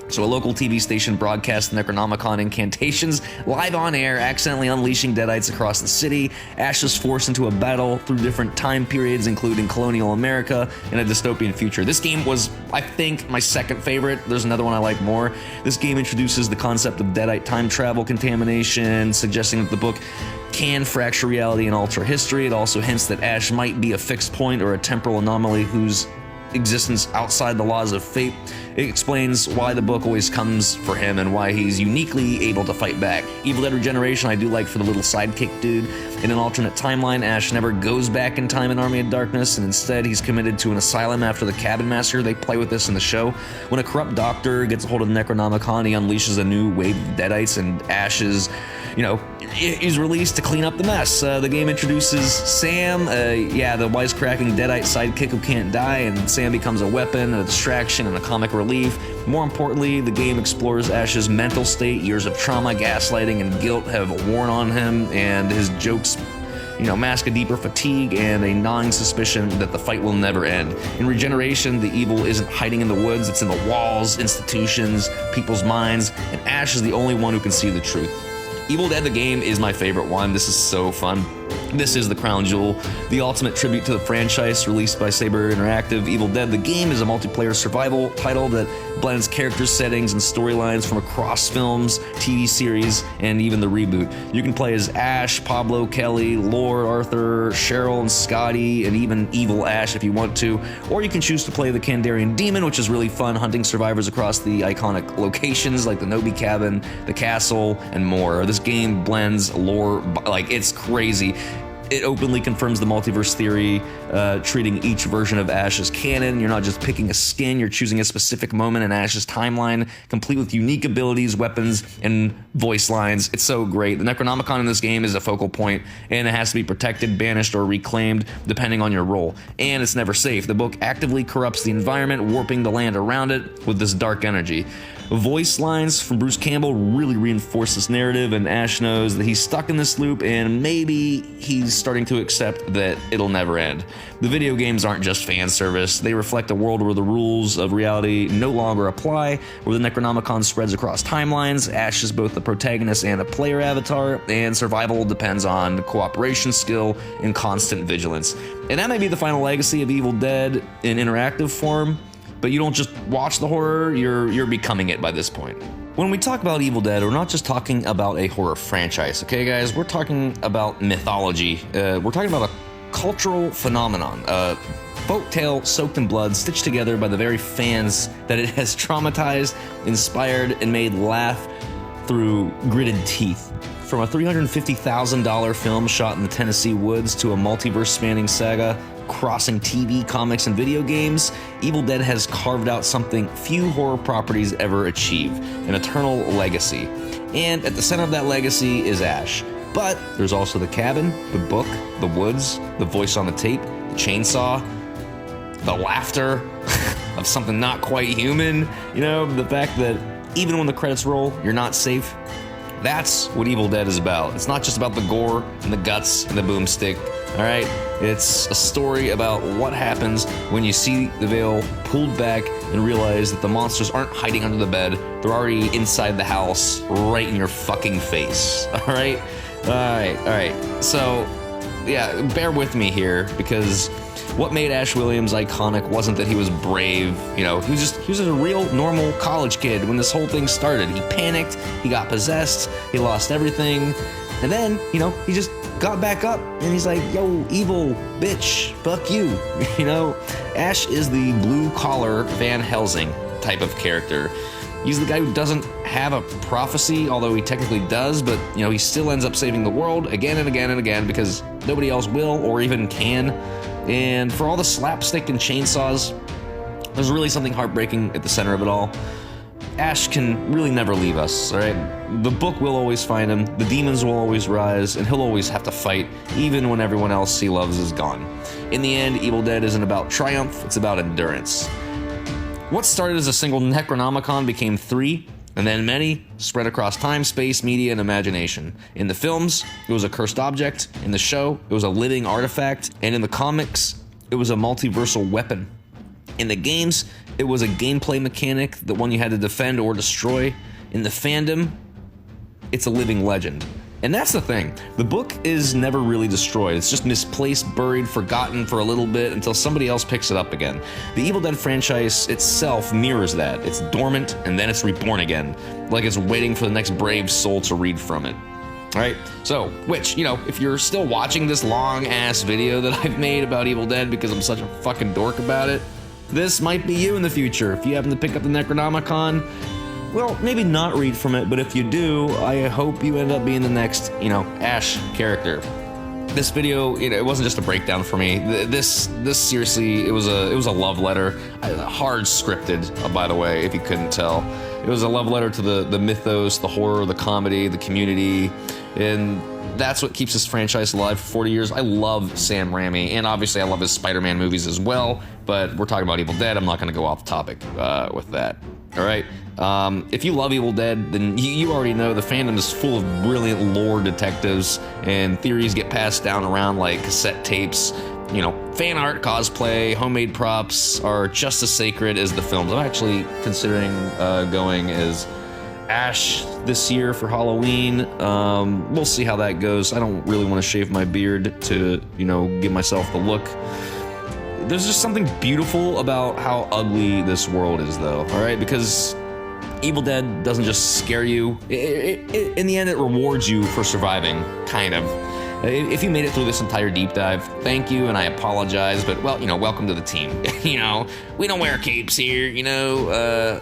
So a local TV station broadcasts the Necronomicon incantations live on air, accidentally unleashing Deadites across the city. Ash is forced into a battle through different time periods, including colonial America and a dystopian future. This game was, I think, my second favorite. There's another one I like more. This game introduces the concept of Deadite time travel contamination, suggesting that the book can fracture reality and alter history. It also hints that Ash might be a fixed point or a temporal anomaly whose existence outside the laws of fate. It explains why the book always comes for him and why he's uniquely able to fight back. Evil Dead Regeneration I do like for the little sidekick dude. In an alternate timeline, Ash never goes back in time in Army of Darkness, and instead he's committed to an asylum after the Cabin Massacre. They play with this in the show. When a corrupt doctor gets a hold of the Necronomicon, he unleashes a new wave of Deadites, and Ash is, he's released to clean up the mess. The game introduces Sam, the wisecracking Deadite sidekick who can't die, and Sam becomes a weapon, a distraction, and a comic relief. More importantly, the game explores Ash's mental state. Years of trauma, gaslighting, and guilt have worn on him, and his jokes mask a deeper fatigue and a gnawing suspicion that the fight will never end. In Regeneration, the evil isn't hiding in the woods, it's in the walls, institutions, people's minds, and Ash is the only one who can see the truth. Evil Dead the game is my favorite one. This is so fun. This is the crown jewel, the ultimate tribute to the franchise released by Saber Interactive. Evil Dead the game is a multiplayer survival title that blends character settings and storylines from across films, TV series, and even the reboot. You can play as Ash, Pablo, Kelly, Lord, Arthur, Cheryl, and Scotty, and even Evil Ash if you want to. Or you can choose to play the Candarian Demon, which is really fun, hunting survivors across the iconic locations like the Nobi Cabin, the castle, and more. This game blends lore, it's crazy. It openly confirms the multiverse theory, treating each version of Ash as canon. You're not just picking a skin, you're choosing a specific moment in Ash's timeline, complete with unique abilities, weapons, and voice lines. It's so great. The Necronomicon in this game is a focal point, and it has to be protected, banished, or reclaimed, depending on your role. And it's never safe. The book actively corrupts the environment, warping the land around it with this dark energy. Voice lines from Bruce Campbell really reinforce this narrative, and Ash knows that he's stuck in this loop, and maybe he's starting to accept that it'll never end. The video games aren't just fan service. They reflect a world where the rules of reality no longer apply, where the Necronomicon spreads across timelines. Ash is both the protagonist and a player avatar, and survival depends on cooperation, skill, and constant vigilance. And that may be the final legacy of Evil Dead in interactive form, but you don't just watch the horror, you're becoming it by this point. When we talk about Evil Dead, we're not just talking about a horror franchise, okay guys? We're talking about mythology. We're talking about a cultural phenomenon, a folktale soaked in blood, stitched together by the very fans that it has traumatized, inspired, and made laugh through gritted teeth. From a $350,000 film shot in the Tennessee woods to a multiverse-spanning saga crossing TV, comics, and video games, Evil Dead has carved out something few horror properties ever achieve, an eternal legacy. And at the center of that legacy is Ash. But there's also the cabin, the book, the woods, the voice on the tape, the chainsaw, the laughter of something not quite human, the fact that even when the credits roll, you're not safe. That's what Evil Dead is about. It's not just about the gore and the guts and the boomstick, all right? It's a story about what happens when you see the veil pulled back and realize that the monsters aren't hiding under the bed. They're already inside the house, right in your fucking face, all right? All right. So, yeah, bear with me here, because what made Ash Williams iconic wasn't that he was brave, he was a real normal college kid when this whole thing started. He panicked, he got possessed, he lost everything, and then, he just got back up and he's like, yo, evil bitch, fuck you. Ash is the blue collar Van Helsing type of character. He's the guy who doesn't have a prophecy, although he technically does, but he still ends up saving the world again and again and again because nobody else will or even can. And for all the slapstick and chainsaws, there's really something heartbreaking at the center of it all. Ash can really never leave us, all right? The book will always find him, the demons will always rise, and he'll always have to fight, even when everyone else he loves is gone. In the end, Evil Dead isn't about triumph, it's about endurance. What started as a single Necronomicon became 3, and then many spread across time, space, media, and imagination. In the films, it was a cursed object. In the show, it was a living artifact. And in the comics, it was a multiversal weapon. In the games, it was a gameplay mechanic, the one you had to defend or destroy. In the fandom, it's a living legend. And that's the thing. The book is never really destroyed. It's just misplaced, buried, forgotten for a little bit until somebody else picks it up again. The Evil Dead franchise itself mirrors that. It's dormant and then it's reborn again, like it's waiting for the next brave soul to read from it. Alright, so, which, you know, if you're still watching this long-ass video that I've made about Evil Dead because I'm such a fucking dork about it, this might be you in the future. If you happen to pick up the Necronomicon, well, maybe not read from it, but if you do, I hope you end up being the next, you know, Ash character. This video, it wasn't just a breakdown for me. This seriously, it was a love letter, hard scripted, by the way, if you couldn't tell. It was a love letter to the mythos, the horror, the comedy, the community, and that's what keeps this franchise alive for 40 years. I love Sam Raimi, and obviously I love his Spider-Man movies as well, but we're talking about Evil Dead. I'm not going to go off topic with that. All right? If you love Evil Dead, then you already know the fandom is full of brilliant lore detectives, and theories get passed down around like cassette tapes. You know, fan art, cosplay, homemade props are just as sacred as the films. I'm actually considering going as Ash this year for Halloween. We'll see how that goes. I don't really want to shave my beard to, you know, give myself the look. There's just something beautiful about how ugly this world is, though, all right? Because Evil Dead doesn't just scare you. In the end, it rewards you for surviving, kind of. If you made it through this entire deep dive, thank you, and I apologize, but, well, you know, welcome to the team. You know, we don't wear capes here, you know,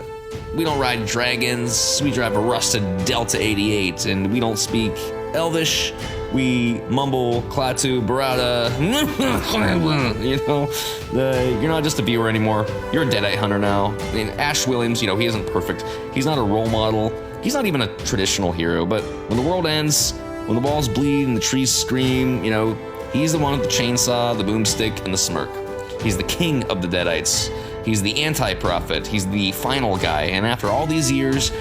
we don't ride dragons, we drive a rusted Delta 88, and we don't speak Elvish. We mumble, Klaatu, Barada, you know, you're not just a viewer anymore, you're a Deadite hunter now. I mean, Ash Williams, you know, he isn't perfect, he's not a role model, he's not even a traditional hero, but when the world ends, when the walls bleed and the trees scream, you know, he's the one with the chainsaw, the boomstick, and the smirk. He's the king of the Deadites. He's the anti-prophet, he's the final guy, and after all these years,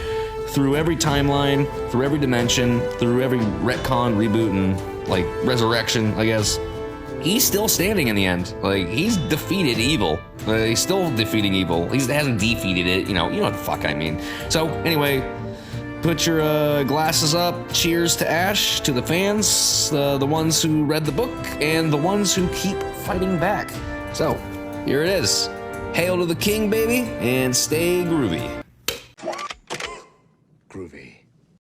through every timeline, through every dimension, through every retcon, reboot, and, like, resurrection, I guess, he's still standing in the end. Like, he's defeated evil. He's still defeating evil. He hasn't defeated it, you know what the fuck I mean. So, anyway, put your glasses up. Cheers to Ash, to the fans, the ones who read the book, and the ones who keep fighting back. So, here it is. Hail to the king, baby, and stay groovy. Groovy.